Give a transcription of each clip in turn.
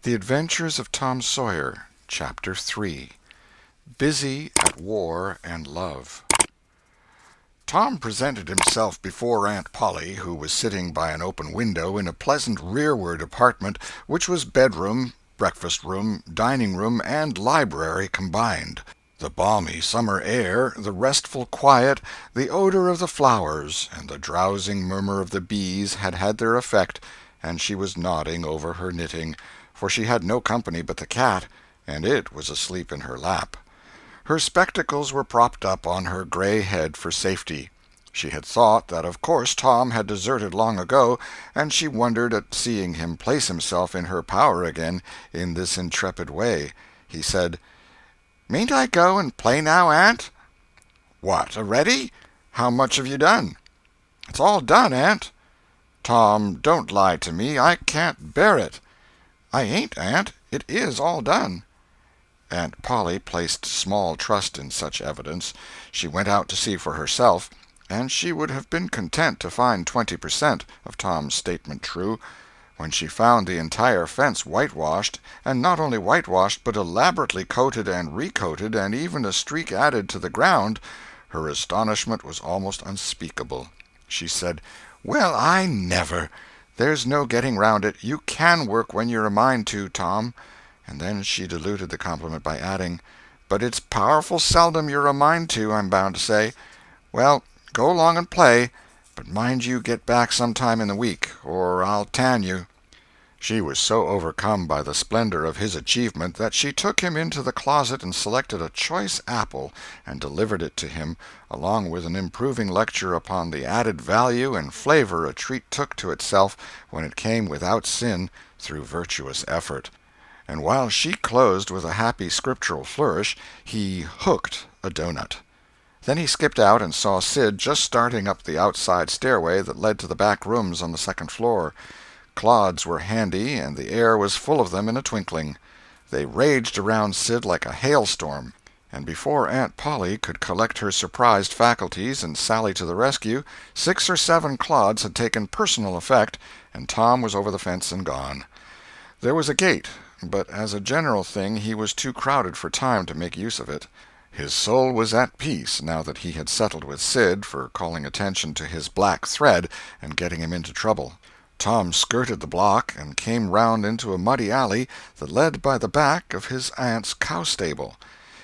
The Adventures of Tom Sawyer, Chapter 3. Busy at War and Love. Tom presented himself before Aunt Polly, who was sitting by an open window in a pleasant rearward apartment which was bedroom, breakfast-room, dining-room, and library combined. The balmy summer air, the restful quiet, the odor of the flowers, and the drowsing murmur of the bees had had their effect, and she was nodding over her knitting, for she had no company but the cat, and it was asleep in her lap. Her spectacles were propped up on her gray head for safety. She had thought that of course Tom had deserted long ago, and she wondered at seeing him place himself in her power again in this intrepid way. He said, "Mayn't I go and play now, Aunt?" "What, already? How much have you done?" "It's all done, Aunt." "Tom, don't lie to me. I can't bear it." "I ain't, Aunt. It is all done." Aunt Polly placed small trust in such evidence. She went out to see for herself, and she would have been content to find 20% of Tom's statement true. When she found the entire fence whitewashed, and not only whitewashed but elaborately coated and recoated, and even a streak added to the ground, her astonishment was almost unspeakable. She said, "Well, I never! There's no getting round it. You can work when you're a mind to, Tom." And then she diluted the compliment by adding, "But it's powerful seldom you're a mind to, I'm bound to say. Well, go along and play, but mind you get back some time in the week, or I'll tan you." She was so overcome by the splendor of his achievement that she took him into the closet and selected a choice apple and delivered it to him, along with an improving lecture upon the added value and flavor a treat took to itself when it came without sin through virtuous effort. And while she closed with a happy scriptural flourish, he hooked a doughnut. Then he skipped out and saw Sid just starting up the outside stairway that led to the back rooms on the second floor. Clods were handy, and the air was full of them in a twinkling. They raged around Sid like a hailstorm, and before Aunt Polly could collect her surprised faculties and sally to the rescue, 6 or 7 clods had taken personal effect, and Tom was over the fence and gone. There was a gate, but as a general thing he was too crowded for time to make use of it. His soul was at peace now that he had settled with Sid for calling attention to his black thread and getting him into trouble. Tom skirted the block and came round into a muddy alley that led by the back of his aunt's cow-stable.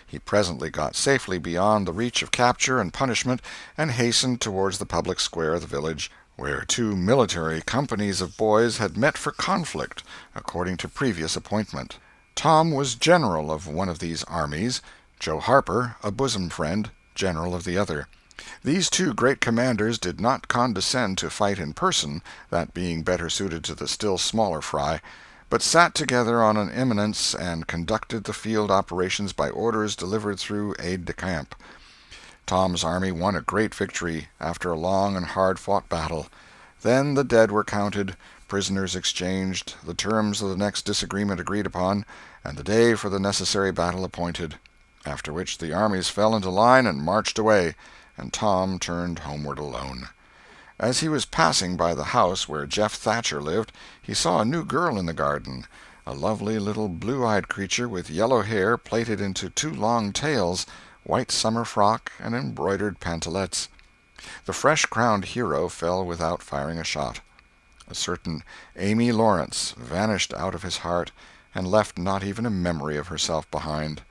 He presently got safely beyond the reach of capture and punishment and hastened towards the public square of the village, where 2 military companies of boys had met for conflict, according to previous appointment. Tom was general of one of these armies, Joe Harper, a bosom friend, general of the other. These 2 great commanders did not condescend to fight in person, that being better suited to the still smaller fry, but sat together on an eminence and conducted the field operations by orders delivered through aide-de-camp. Tom's army won a great victory, after a long and hard-fought battle. Then the dead were counted, prisoners exchanged, the terms of the next disagreement agreed upon, and the day for the necessary battle appointed, after which the armies fell into line and marched away, and Tom turned homeward alone. As he was passing by the house where Jeff Thatcher lived, he saw a new girl in the garden, a lovely little blue-eyed creature with yellow hair plaited into 2 long tails, white summer frock, and embroidered pantalettes. The fresh-crowned hero fell without firing a shot. A certain Amy Lawrence vanished out of his heart and left not even a memory of herself behind.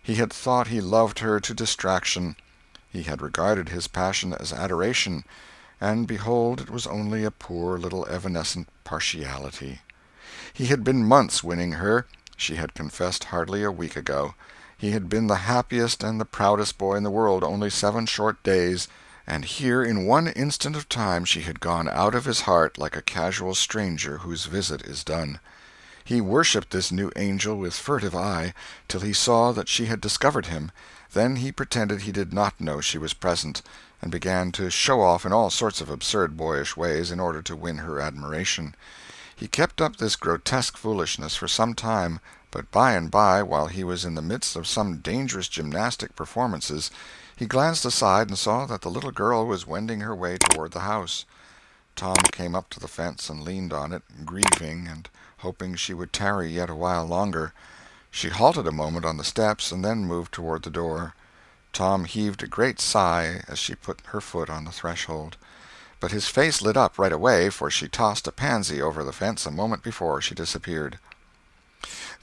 He had thought he loved her to distraction. He had regarded his passion as adoration, and behold, it was only a poor little evanescent partiality. He had been months winning her. She had confessed hardly a week ago. He had been the happiest and the proudest boy in the world only 7 short days, and here in one instant of time she had gone out of his heart like a casual stranger whose visit is done. He worshipped this new angel with furtive eye, till he saw that she had discovered him. Then he pretended he did not know she was present, and began to show off in all sorts of absurd boyish ways in order to win her admiration. He kept up this grotesque foolishness for some time, but by and by, while he was in the midst of some dangerous gymnastic performances, he glanced aside and saw that the little girl was wending her way toward the house. Tom came up to the fence and leaned on it, grieving and hoping she would tarry yet a while longer. She halted a moment on the steps and then moved toward the door. Tom heaved a great sigh as she put her foot on the threshold. But his face lit up right away, for she tossed a pansy over the fence a moment before she disappeared.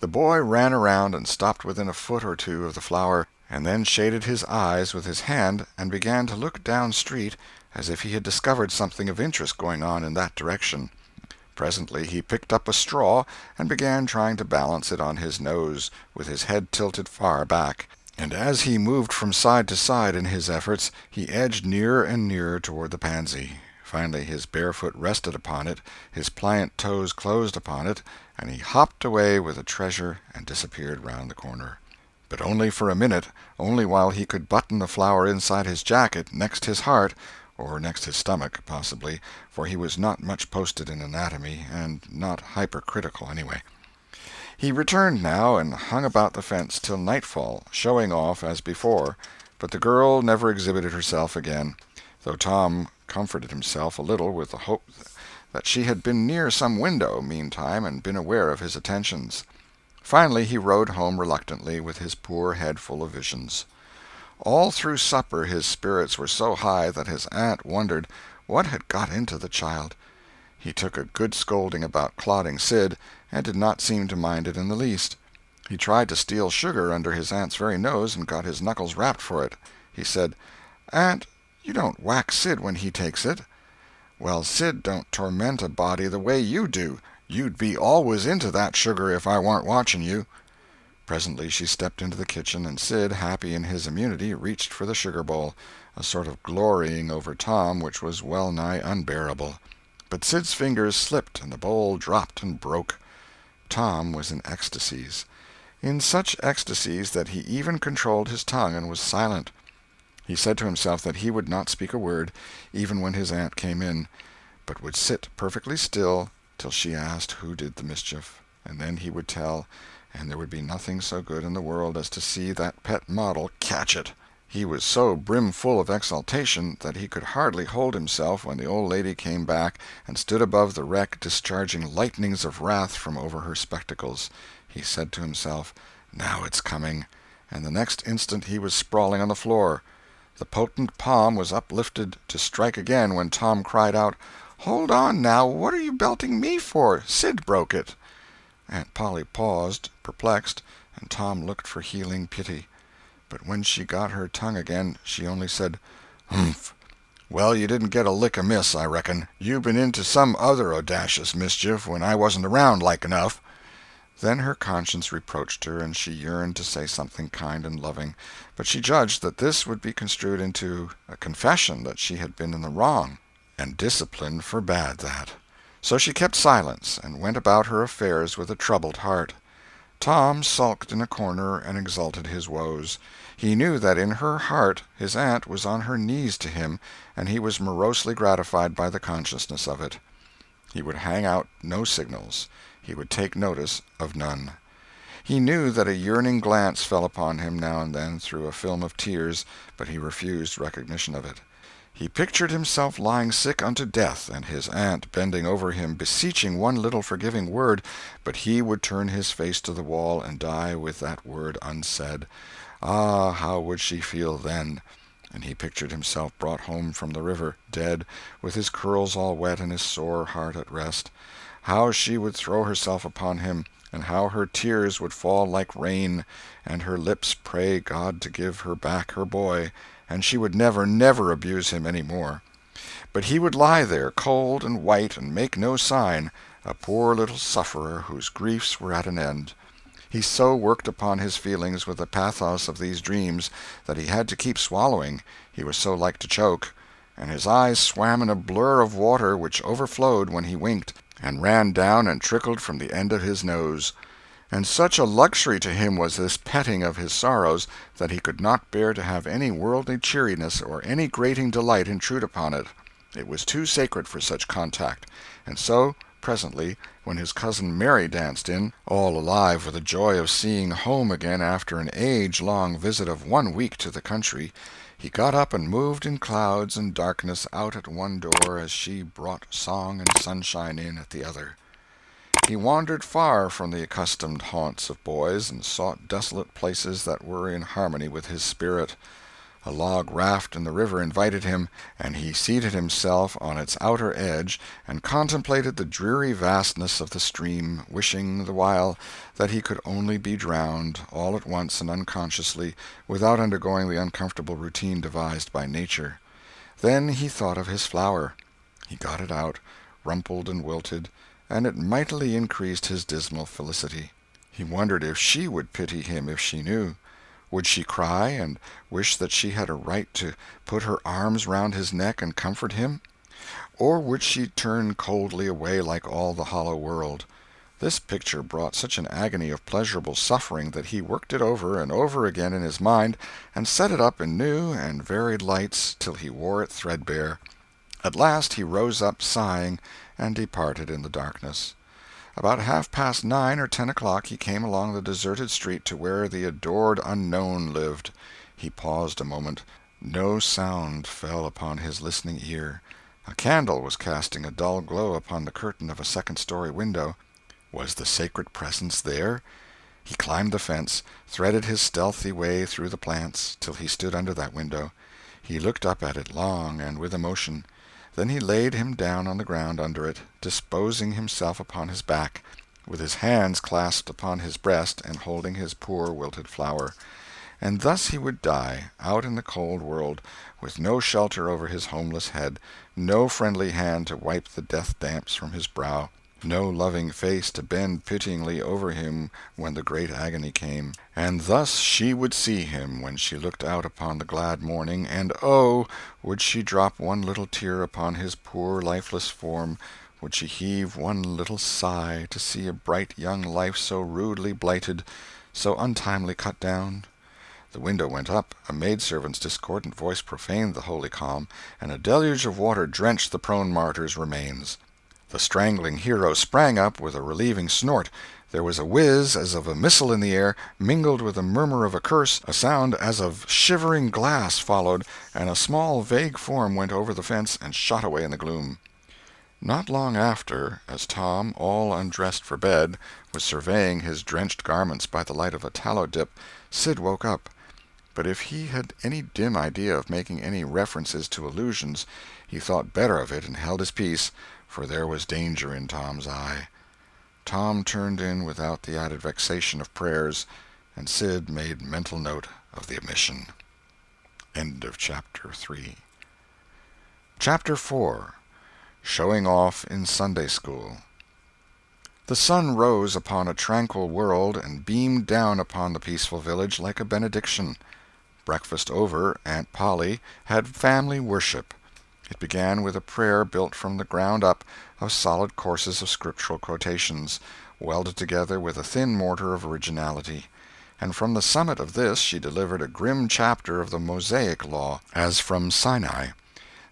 The boy ran around and stopped within a foot or two of the flower, and then shaded his eyes with his hand and began to look down street as if he had discovered something of interest going on in that direction. Presently he picked up a straw and began trying to balance it on his nose, with his head tilted far back, and as he moved from side to side in his efforts, he edged nearer and nearer toward the pansy. Finally his bare foot rested upon it, his pliant toes closed upon it, and he hopped away with the treasure and disappeared round the corner. But only for a minute, only while he could button the flower inside his jacket, next his heart, or next his stomach, possibly, for he was not much posted in anatomy, and not hypercritical anyway. He returned now and hung about the fence till nightfall, showing off as before, but the girl never exhibited herself again, though Tom comforted himself a little with the hope that she had been near some window meantime and been aware of his attentions. Finally he rode home reluctantly, with his poor head full of visions. All through supper his spirits were so high that his aunt wondered what had got into the child. He took a good scolding about clodding Sid, and did not seem to mind it in the least. He tried to steal sugar under his aunt's very nose, and got his knuckles rapped for it. He said, "Aunt, you don't whack Sid when he takes it." "Well, Sid don't torment a body the way you do. You'd be always into that sugar if I warn't watching you." Presently she stepped into the kitchen, and Sid, happy in his immunity, reached for the sugar bowl, a sort of glorying over Tom which was well nigh unbearable. But Sid's fingers slipped, and the bowl dropped and broke. Tom was in ecstasies. In such ecstasies that he even controlled his tongue and was silent. He said to himself that he would not speak a word, even when his aunt came in, but would sit perfectly still till she asked who did the mischief, and then he would tell, and there would be nothing so good in the world as to see that pet model catch it. He was so brimful of exultation that he could hardly hold himself when the old lady came back and stood above the wreck discharging lightnings of wrath from over her spectacles. He said to himself, "Now it's coming," and the next instant he was sprawling on the floor. The potent palm was uplifted to strike again when Tom cried out, "Hold on, now, what are you belting me for? Sid broke it." Aunt Polly paused, perplexed, and Tom looked for healing pity. But when she got her tongue again, she only said, "Humph! Well, you didn't get a lick amiss, I reckon. You been into some other audacious mischief when I wasn't around, like enough." Then her conscience reproached her, and she yearned to say something kind and loving, but she judged that this would be construed into a confession that she had been in the wrong, and discipline forbade that. So she kept silence, and went about her affairs with a troubled heart. Tom sulked in a corner and exulted his woes. He knew that in her heart his aunt was on her knees to him, and he was morosely gratified by the consciousness of it. He would hang out no signals. He would take notice of none. He knew that a yearning glance fell upon him now and then through a film of tears, but he refused recognition of it. He pictured himself lying sick unto death, and his aunt bending over him, beseeching one little forgiving word, but he would turn his face to the wall and die with that word unsaid. Ah, how would she feel then? And he pictured himself brought home from the river, dead, with his curls all wet and his sore heart at rest. How she would throw herself upon him, and how her tears would fall like rain, and her lips pray God to give her back her boy, and she would never, never abuse him any more. But he would lie there, cold and white, and make no sign, a poor little sufferer whose griefs were at an end. He so worked upon his feelings with the pathos of these dreams that he had to keep swallowing, he was so like to choke, and his eyes swam in a blur of water which overflowed when he winked, and ran down and trickled from the end of his nose. And such a luxury to him was this petting of his sorrows that he could not bear to have any worldly cheeriness or any grating delight intrude upon it. It was too sacred for such contact, and so, presently, when his cousin Mary danced in, all alive with the joy of seeing home again after an age-long visit of 1 week to the country, He got up and moved in clouds and darkness out at one door as she brought song and sunshine in at the other. He wandered far from the accustomed haunts of boys and sought desolate places that were in harmony with his spirit. A log raft in the river invited him, and he seated himself on its outer edge and contemplated the dreary vastness of the stream, wishing the while that he could only be drowned, all at once and unconsciously, without undergoing the uncomfortable routine devised by nature. Then he thought of his flower. He got it out, rumpled and wilted, and it mightily increased his dismal felicity. He wondered if she would pity him if she knew. Would she cry and wish that she had a right to put her arms round his neck and comfort him? Or would she turn coldly away like all the hollow world? This picture brought such an agony of pleasurable suffering that he worked it over and over again in his mind and set it up in new and varied lights till he wore it threadbare. At last he rose up sighing and departed in the darkness. About 9:30 or 10 o'clock he came along the deserted street to where the adored unknown lived. He paused a moment. No sound fell upon his listening ear. A candle was casting a dull glow upon the curtain of a second-story window. Was the sacred presence there? He climbed the fence, threaded his stealthy way through the plants, till he stood under that window. He looked up at it long and with emotion. Then he laid him down on the ground under it, disposing himself upon his back, with his hands clasped upon his breast and holding his poor wilted flower. And thus he would die, out in the cold world, with no shelter over his homeless head, no friendly hand to wipe the death damps from his brow, no loving face to bend pityingly over him when the great agony came. And thus she would see him when she looked out upon the glad morning, and oh, would she drop one little tear upon his poor lifeless form, would she heave one little sigh to see a bright young life so rudely blighted, so untimely cut down? The window went up, a maidservant's discordant voice profaned the holy calm, and a deluge of water drenched the prone martyr's remains. The strangling hero sprang up with a relieving snort. There was a whiz as of a missile in the air, mingled with the murmur of a curse. A sound as of shivering glass followed, and a small vague form went over the fence and shot away in the gloom. Not long after, as Tom, all undressed for bed, was surveying his drenched garments by the light of a tallow-dip, Sid woke up. But if he had any dim idea of making any references to illusions, he thought better of it and held his peace, for there was danger in Tom's eye. Tom turned in without the added vexation of prayers, and Sid made mental note of the omission. End of Chapter 3. Chapter 4. Showing Off in Sunday School. The sun rose upon a tranquil world and beamed down upon the peaceful village like a benediction. Breakfast over, Aunt Polly had family worship. It began with a prayer built from the ground up of solid courses of scriptural quotations, welded together with a thin mortar of originality. And from the summit of this she delivered a grim chapter of the Mosaic law, as from Sinai.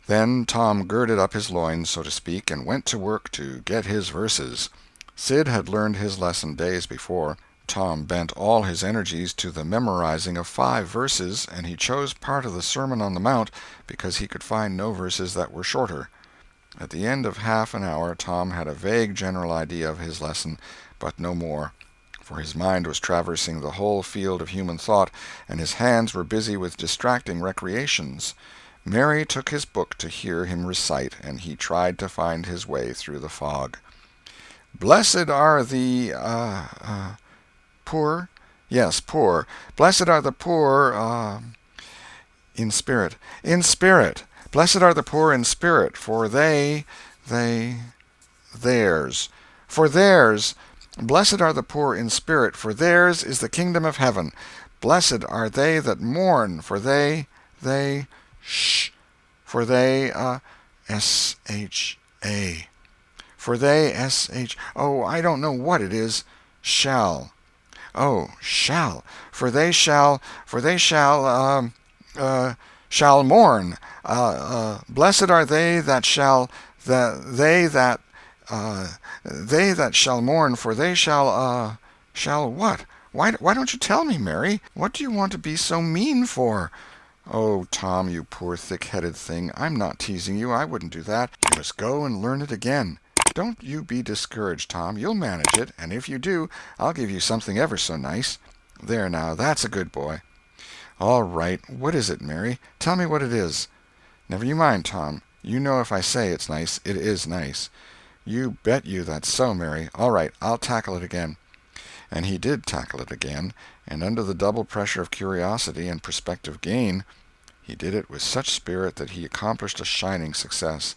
Then Tom girded up his loins, so to speak, and went to work to get his verses. Sid had learned his lesson days before. Tom bent all his energies to the memorizing of 5 verses, and he chose part of the Sermon on the Mount because he could find no verses that were shorter. At the end of half an hour Tom had a vague general idea of his lesson, but no more, for his mind was traversing the whole field of human thought, and his hands were busy with distracting recreations. Mary took his book to hear him recite, and he tried to find his way through the fog. Blessed are the poor? Yes, poor. Blessed are the poor, in spirit. In spirit. Blessed are the poor in spirit, for theirs. For theirs. Blessed are the poor in spirit, for theirs is the kingdom of heaven. Blessed are they that mourn, for they, for they, S-H-A. For they, S-H, oh, I don't know what it is, shall. Oh, shall. For they shall mourn. Blessed are they that shall, they that shall mourn, for they shall what? Why don't you tell me, Mary? What do you want to be so mean for? "Oh, Tom, you poor thick-headed thing, I'm not teasing you. I wouldn't do that. You must go and learn it again. Don't you be discouraged, Tom. You'll manage it, and if you do, I'll give you something ever so nice. There now, that's a good boy." "All right. What is it, Mary? Tell me what it is." "Never you mind, Tom. You know if I say it's nice, it is nice." "You bet you that's so, Mary. All right, I'll tackle it again." And he did tackle it again, and under the double pressure of curiosity and prospective gain, he did it with such spirit that he accomplished a shining success.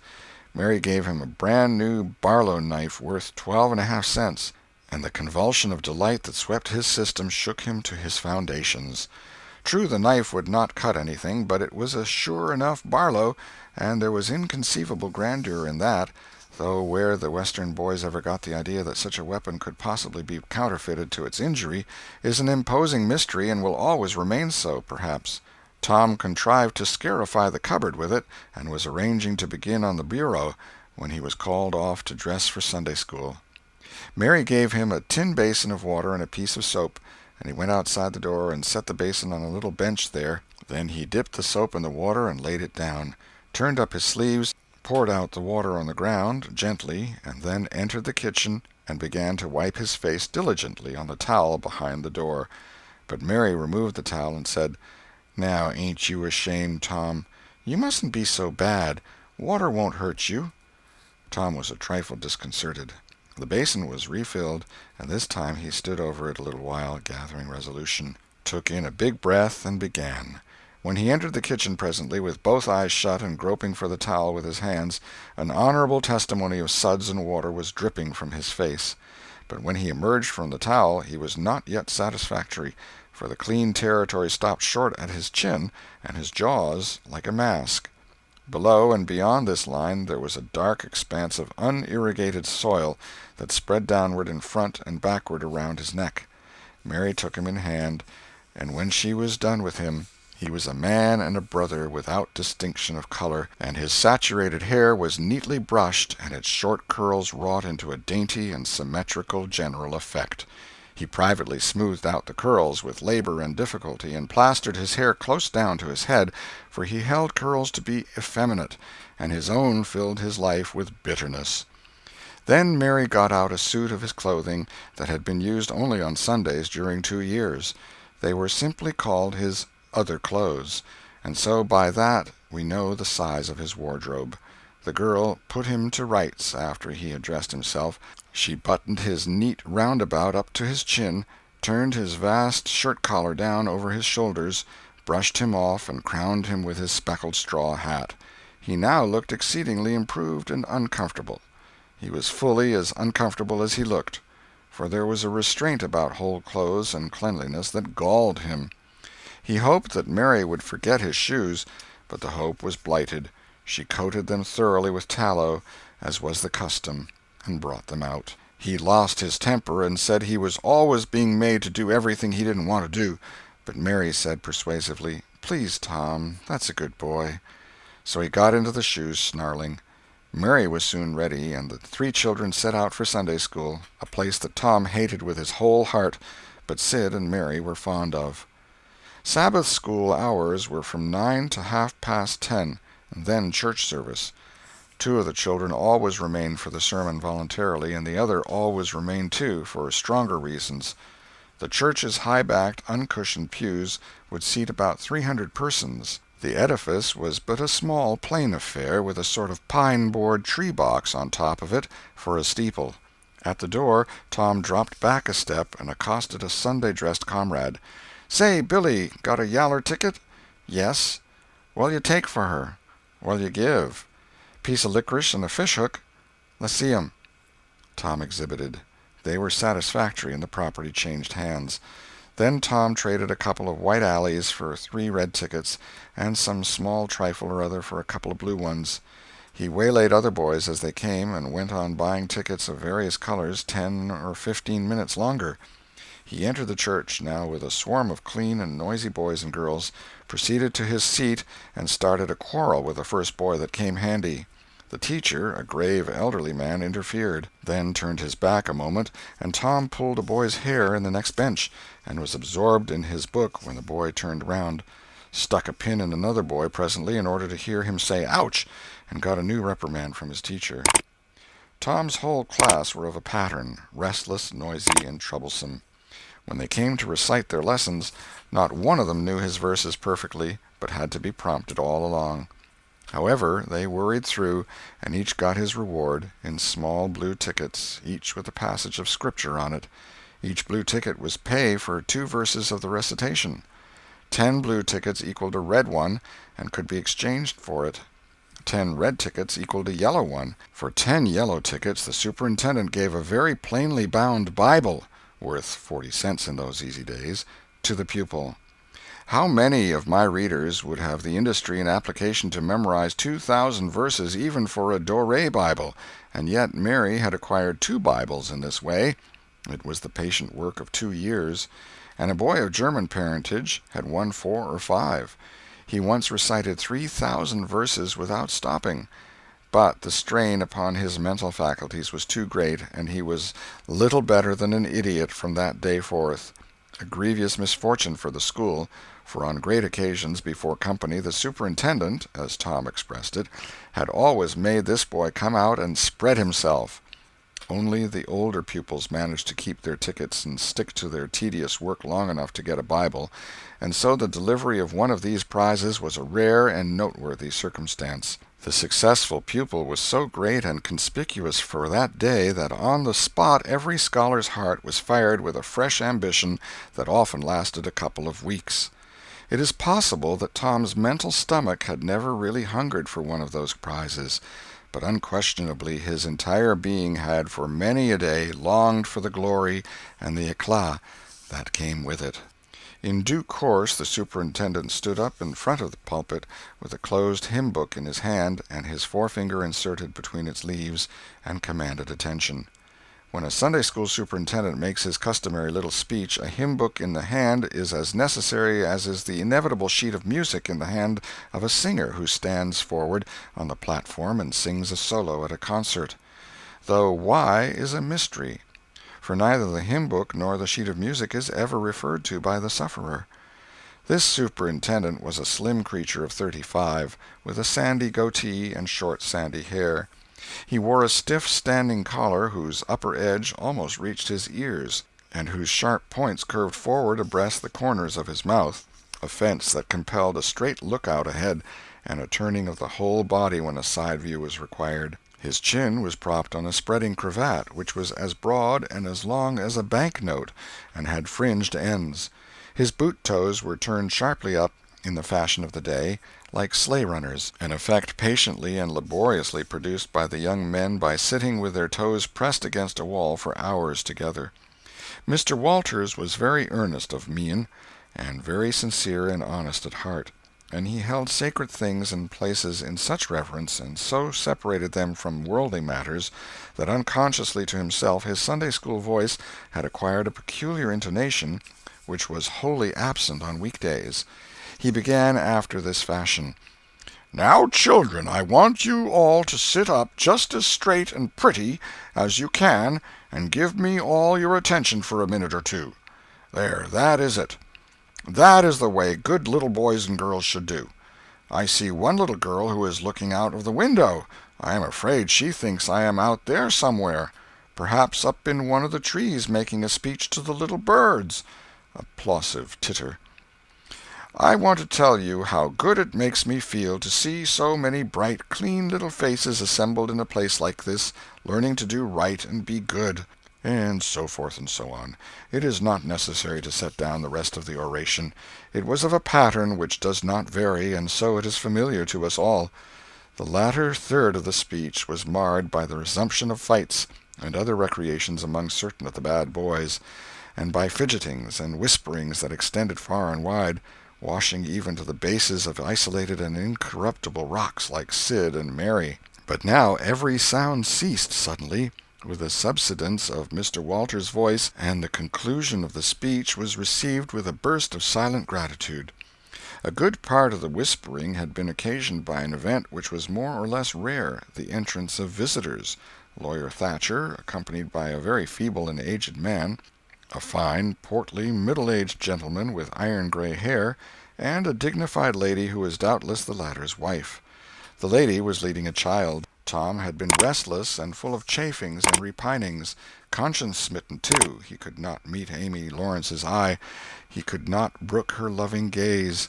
Mary gave him a brand-new Barlow knife worth 12.5 cents, and the convulsion of delight that swept his system shook him to his foundations. True, the knife would not cut anything, but it was a sure enough Barlow, and there was inconceivable grandeur in that, though where the Western boys ever got the idea that such a weapon could possibly be counterfeited to its injury is an imposing mystery and will always remain so, perhaps. Tom contrived to scarify the cupboard with it, and was arranging to begin on the bureau, when he was called off to dress for Sunday school. Mary gave him a tin basin of water and a piece of soap, and he went outside the door and set the basin on a little bench there. Then he dipped the soap in the water and laid it down, turned up his sleeves, poured out the water on the ground, gently, and then entered the kitchen and began to wipe his face diligently on the towel behind the door. But Mary removed the towel and said, "Now ain't you ashamed, Tom? You mustn't be so bad. Water won't hurt you." Tom was a trifle disconcerted. The basin was refilled, and this time he stood over it a little while, gathering resolution, took in a big breath, and began. When he entered the kitchen presently, with both eyes shut and groping for the towel with his hands, an honorable testimony of suds and water was dripping from his face. But when he emerged from the towel he was not yet satisfactory, for the clean territory stopped short at his chin, and his jaws like a mask. Below and beyond this line there was a dark expanse of unirrigated soil that spread downward in front and backward around his neck. Mary took him in hand, and when she was done with him, he was a man and a brother without distinction of color, and his saturated hair was neatly brushed and its short curls wrought into a dainty and symmetrical general effect. He privately smoothed out the curls with labor and difficulty, and plastered his hair close down to his head, for he held curls to be effeminate, and his own filled his life with bitterness. Then Mary got out a suit of his clothing that had been used only on Sundays during 2 years. They were simply called his other clothes, and so by that we know the size of his wardrobe. The girl put him to rights after he had dressed himself. She buttoned his neat roundabout up to his chin, turned his vast shirt-collar down over his shoulders, brushed him off, and crowned him with his speckled straw hat. He now looked exceedingly improved and uncomfortable. He was fully as uncomfortable as he looked, for there was a restraint about whole clothes and cleanliness that galled him. He hoped that Mary would forget his shoes, but the hope was blighted. She coated them thoroughly with tallow, as was the custom, and brought them out. He lost his temper and said he was always being made to do everything he didn't want to do, but Mary said persuasively, "Please, Tom, that's a good boy." So he got into the shoes, snarling. Mary was soon ready, and the 3 children set out for Sunday school, a place that Tom hated with his whole heart, but Sid and Mary were fond of. Sabbath school hours were from 9 to 10:30, and then church service. 2 of the children always remained for the sermon voluntarily, and the other always remained too, for stronger reasons. The church's high-backed, uncushioned pews would seat about 300 persons. The edifice was but a small, plain affair, with a sort of pine-board tree-box on top of it for a steeple. At the door Tom dropped back a step and accosted a Sunday-dressed comrade. "Say, Billy, got a yaller ticket?" "Yes." "What'll you take for her?" "What'll you give?" "Piece of licorice and a fish-hook." "Let's see 'em." Tom exhibited. They were satisfactory, and the property changed hands. Then Tom traded a couple of white alleys for 3 red tickets, and some small trifle or other for a couple of blue ones. He waylaid other boys as they came, and went on buying tickets of various colors 10 or 15 minutes longer. He entered the church now with a swarm of clean and noisy boys and girls, proceeded to his seat, and started a quarrel with the first boy that came handy. The teacher, a grave elderly man, interfered, then turned his back a moment, and Tom pulled a boy's hair in the next bench, and was absorbed in his book when the boy turned round. stuck a pin in another boy presently in order to hear him say "ouch," and got a new reprimand from his teacher. Tom's whole class were of a pattern, restless, noisy, and troublesome. When they came to recite their lessons, not one of them knew his verses perfectly, but had to be prompted all along. However, they worried through, and each got his reward, in small blue tickets, each with a passage of Scripture on it. Each blue ticket was pay for 2 verses of the recitation. 10 blue tickets equaled a red one, and could be exchanged for it. 10 red tickets equaled a yellow one. For 10 yellow tickets the superintendent gave a very plainly bound Bible, worth 40 cents in those easy days, to the pupil. How many of my readers would have the industry and application to memorize 2,000 verses even for a Doré Bible? And yet Mary had acquired 2 Bibles in this way. It was the patient work of 2 years. And a boy of German parentage had won 4 or 5. He once recited 3,000 verses without stopping. But the strain upon his mental faculties was too great, and he was little better than an idiot from that day forth. A grievous misfortune for the school, for on great occasions before company the superintendent, as Tom expressed it, had always made this boy come out and spread himself. Only the older pupils managed to keep their tickets and stick to their tedious work long enough to get a Bible, and so the delivery of one of these prizes was a rare and noteworthy circumstance. The successful pupil was so great and conspicuous for that day that on the spot every scholar's heart was fired with a fresh ambition that often lasted a couple of weeks. It is possible that Tom's mental stomach had never really hungered for one of those prizes, but unquestionably his entire being had for many a day longed for the glory and the éclat that came with it. In due course the superintendent stood up in front of the pulpit with a closed hymn-book in his hand and his forefinger inserted between its leaves, and commanded attention. When a Sunday school superintendent makes his customary little speech, a hymn-book in the hand is as necessary as is the inevitable sheet of music in the hand of a singer who stands forward on the platform and sings a solo at a concert. Though why is a mystery, for neither the hymn-book nor the sheet of music is ever referred to by the sufferer. This superintendent was a slim creature of 35, with a sandy goatee and short sandy hair. He wore a stiff standing collar whose upper edge almost reached his ears, and whose sharp points curved forward abreast the corners of his mouth, a fence that compelled a straight look-out ahead and a turning of the whole body when a side view was required. His chin was propped on a spreading cravat, which was as broad and as long as a bank-note, and had fringed ends. His boot-toes were turned sharply up, in the fashion of the day, like sleigh-runners, an effect patiently and laboriously produced by the young men by sitting with their toes pressed against a wall for hours together. Mr. Walters was very earnest of mien, and very sincere and honest at heart, and he held sacred things and places in such reverence, and so separated them from worldly matters, that unconsciously to himself his Sunday-school voice had acquired a peculiar intonation which was wholly absent on weekdays. He began after this fashion: "Now, children, I want you all to sit up just as straight and pretty as you can and give me all your attention for a minute or two. There, that is it. That is the way good little boys and girls should do. I see one little girl who is looking out of the window. I am afraid she thinks I am out there somewhere, perhaps up in one of the trees making a speech to the little birds." Applausive titter. "I want to tell you how good it makes me feel to see so many bright, clean little faces assembled in a place like this, learning to do right and be good," and so forth and so on. It is not necessary to set down the rest of the oration. It was of a pattern which does not vary, and so it is familiar to us all. The latter third of the speech was marred by the resumption of fights and other recreations among certain of the bad boys, and by fidgetings and whisperings that extended far and wide, washing even to the bases of isolated and incorruptible rocks like Sid and Mary. But now every sound ceased suddenly, with the subsidence of Mr. Walters' voice, and the conclusion of the speech was received with a burst of silent gratitude. A good part of the whispering had been occasioned by an event which was more or less rare, the entrance of visitors. Lawyer Thatcher, accompanied by a very feeble and aged man, a fine, portly, middle-aged gentleman with iron-gray hair, and a dignified lady who was doubtless the latter's wife. The lady was leading a child. Tom had been restless and full of chafings and repinings, conscience-smitten, too. He could not meet Amy Lawrence's eye. He could not brook her loving gaze.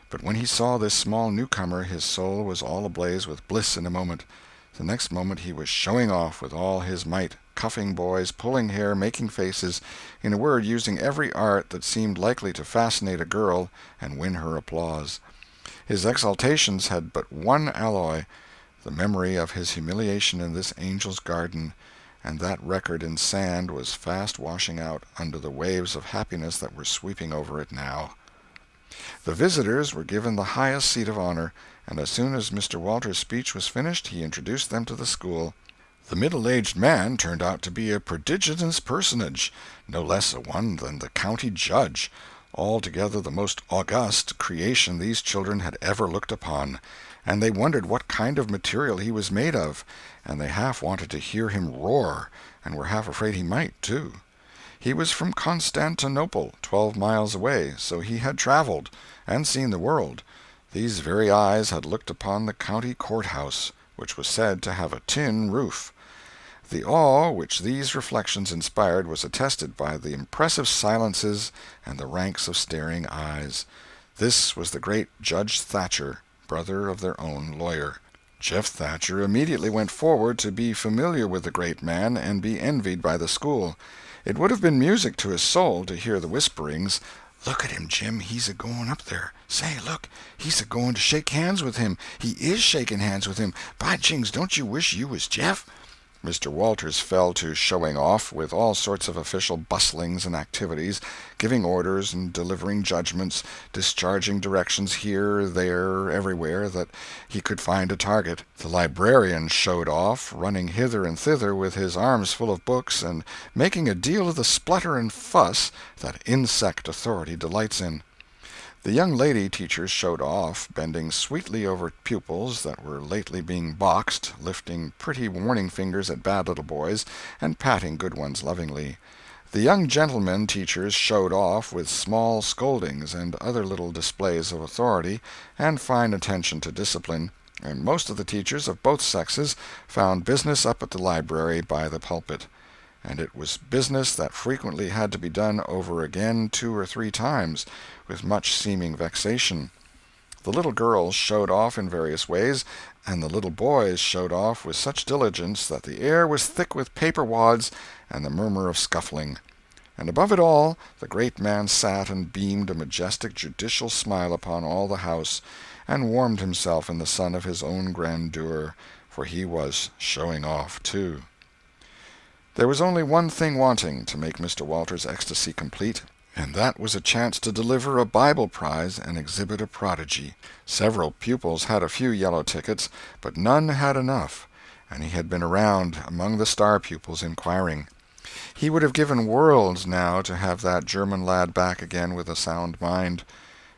But when he saw this small newcomer, his soul was all ablaze with bliss in a moment. The next moment he was showing off with all his might, cuffing boys, pulling hair, making faces, in a word, using every art that seemed likely to fascinate a girl and win her applause. His exaltations had but one alloy, the memory of his humiliation in this angel's garden, and that record in sand was fast washing out under the waves of happiness that were sweeping over it now. The visitors were given the highest seat of honor, and as soon as Mr. Walters's speech was finished he introduced them to the school. The middle-aged man turned out to be a prodigious personage, no less a one than the county judge, altogether the most august creation these children had ever looked upon, and they wondered what kind of material he was made of, and they half wanted to hear him roar, and were half afraid he might, too. He was from Constantinople, 12 miles away, so he had traveled, and seen the world. These very eyes had looked upon the county courthouse, which was said to have a tin roof. The awe which these reflections inspired was attested by the impressive silences and the ranks of staring eyes. This was the great Judge Thatcher, brother of their own lawyer. Jeff Thatcher immediately went forward to be familiar with the great man and be envied by the school. It would have been music to his soul to hear the whisperings, "Look at him, Jim, he's a-going up there. Say, look, he's a-going to shake hands with him. He is shaking hands with him. By jings, don't you wish you was Jeff?" Mr. Walters fell to showing off, with all sorts of official bustlings and activities, giving orders and delivering judgments, discharging directions here, there, everywhere that he could find a target. The librarian showed off, running hither and thither with his arms full of books, and making a deal of the splutter and fuss that insect authority delights in. The young lady teachers showed off, bending sweetly over pupils that were lately being boxed, lifting pretty warning fingers at bad little boys, and patting good ones lovingly. The young gentlemen teachers showed off with small scoldings and other little displays of authority and fine attention to discipline, and most of the teachers of both sexes found business up at the library by the pulpit. And it was business that frequently had to be done over again 2 or 3 times, with much seeming vexation. The little girls showed off in various ways, and the little boys showed off with such diligence that the air was thick with paper wads and the murmur of scuffling. And above it all, the great man sat and beamed a majestic judicial smile upon all the house, and warmed himself in the sun of his own grandeur, for he was showing off, too. There was only one thing wanting to make Mr. Walters' ecstasy complete, and that was a chance to deliver a Bible prize and exhibit a prodigy. Several pupils had a few yellow tickets, but none had enough, and he had been around among the star pupils inquiring. He would have given worlds now to have that German lad back again with a sound mind.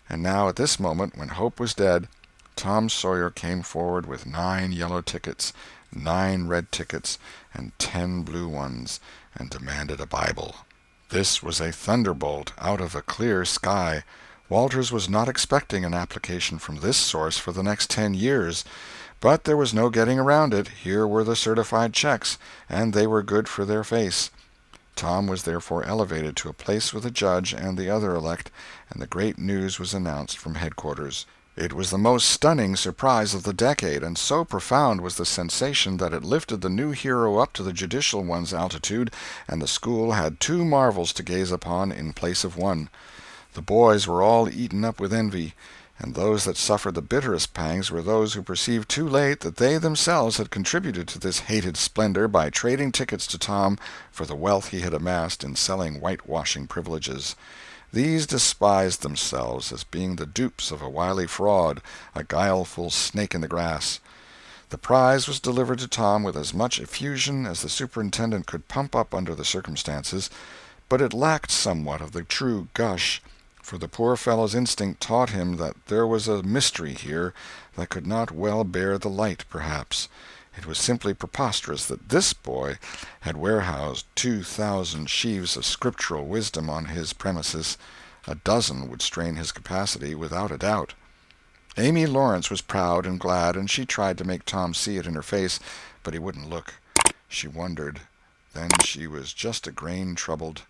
And now at this moment, when hope was dead, Tom Sawyer came forward with 9 yellow tickets, 9 red tickets, and 10 blue ones, and demanded a Bible. This was a thunderbolt out of a clear sky. Walters was not expecting an application from this source for the next 10 years, but there was no getting around it. Here were the certified checks, and they were good for their face. Tom was therefore elevated to a place with the judge and the other elect, and the great news was announced from headquarters. It was the most stunning surprise of the decade, and so profound was the sensation that it lifted the new hero up to the judicial one's altitude, and the school had 2 marvels to gaze upon in place of one. The boys were all eaten up with envy, and those that suffered the bitterest pangs were those who perceived too late that they themselves had contributed to this hated splendor by trading tickets to Tom for the wealth he had amassed in selling whitewashing privileges. These despised themselves as being the dupes of a wily fraud, a guileful snake in the grass. The prize was delivered to Tom with as much effusion as the superintendent could pump up under the circumstances, but it lacked somewhat of the true gush, for the poor fellow's instinct taught him that there was a mystery here that could not well bear the light, perhaps. It was simply preposterous that this boy had warehoused 2,000 sheaves of scriptural wisdom on his premises. A dozen would strain his capacity, without a doubt. Amy Lawrence was proud and glad, and she tried to make Tom see it in her face, but he wouldn't look. She wondered. Then she was just a grain troubled.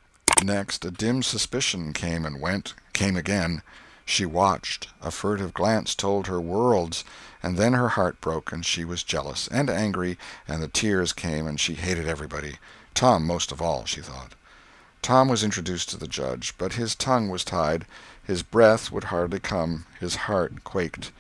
Next, a dim suspicion came and went, came again. She watched. A furtive glance told her worlds, and then her heart broke, and she was jealous and angry, and the tears came, and she hated everybody. Tom most of all, she thought. Tom was introduced to the judge, but his tongue was tied, his breath would hardly come, his heart quaked,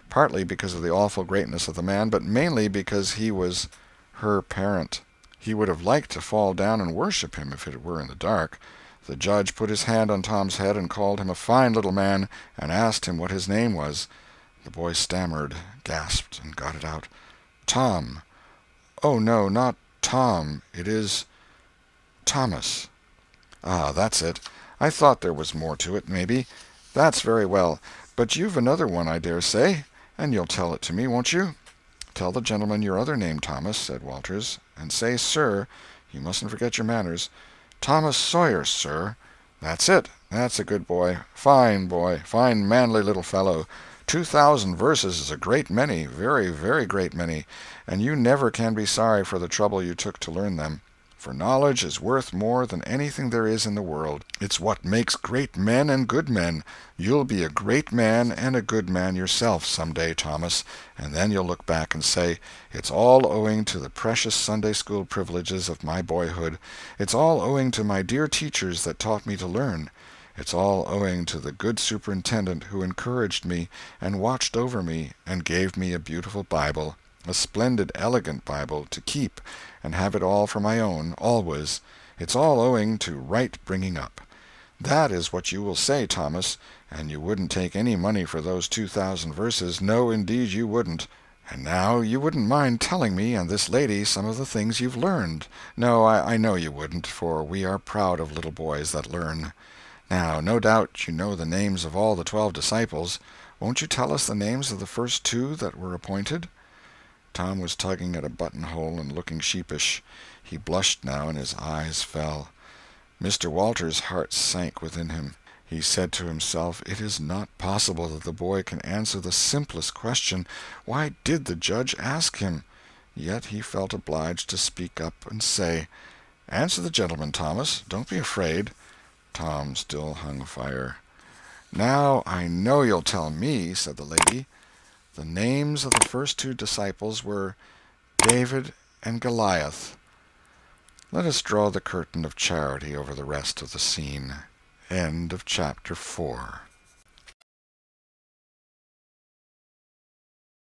partly because of the awful greatness of the man, but mainly because he was her parent. He would have liked to fall down and worship him if it were in the dark. The judge put his hand on Tom's head and called him a fine little man, and asked him what his name was. The boy stammered, gasped, and got it out. "Tom." "Oh, no, not Tom. It is Thomas." "Ah, that's it. I thought there was more to it, maybe. That's very well. But you've another one, I dare say, and you'll tell it to me, won't you?" "Tell the gentleman your other name, Thomas," said Walters, "and say 'sir.' You mustn't forget your manners." "Thomas Sawyer, sir." "That's it. That's a good boy. Fine manly little fellow. 2,000 verses is a great many, very, very great many, and you never can be sorry for the trouble you took to learn them. For knowledge is worth more than anything there is in the world. It's what makes great men and good men. You'll be a great man and a good man yourself some day, Thomas, and then you'll look back and say, 'It's all owing to the precious Sunday school privileges of my boyhood. It's all owing to my dear teachers that taught me to learn. It's all owing to the good superintendent who encouraged me and watched over me and gave me a beautiful Bible, a splendid, elegant Bible, to keep and have it all for my own, always. It's all owing to right bringing up.' That is what you will say, Thomas, and you wouldn't take any money for those 2,000 verses. No, indeed you wouldn't. And now you wouldn't mind telling me and this lady some of the things you've learned. No, I know you wouldn't, for we are proud of little boys that learn. Now, no doubt you know the names of all the 12 disciples. Won't you tell us the names of the first 2 that were appointed?" Tom was tugging at a buttonhole and looking sheepish. He blushed now, and his eyes fell. Mr. Walters' heart sank within him. He said to himself, "It is not possible that the boy can answer the simplest question. Why did the judge ask him?" Yet he felt obliged to speak up and say, "Answer the gentleman, Thomas. Don't be afraid." Tom still hung fire. "Now I know you'll tell me," said the lady. "The names of the first 2 disciples were David and Goliath." Let us draw the curtain of charity over the rest of the scene. End of chapter 4.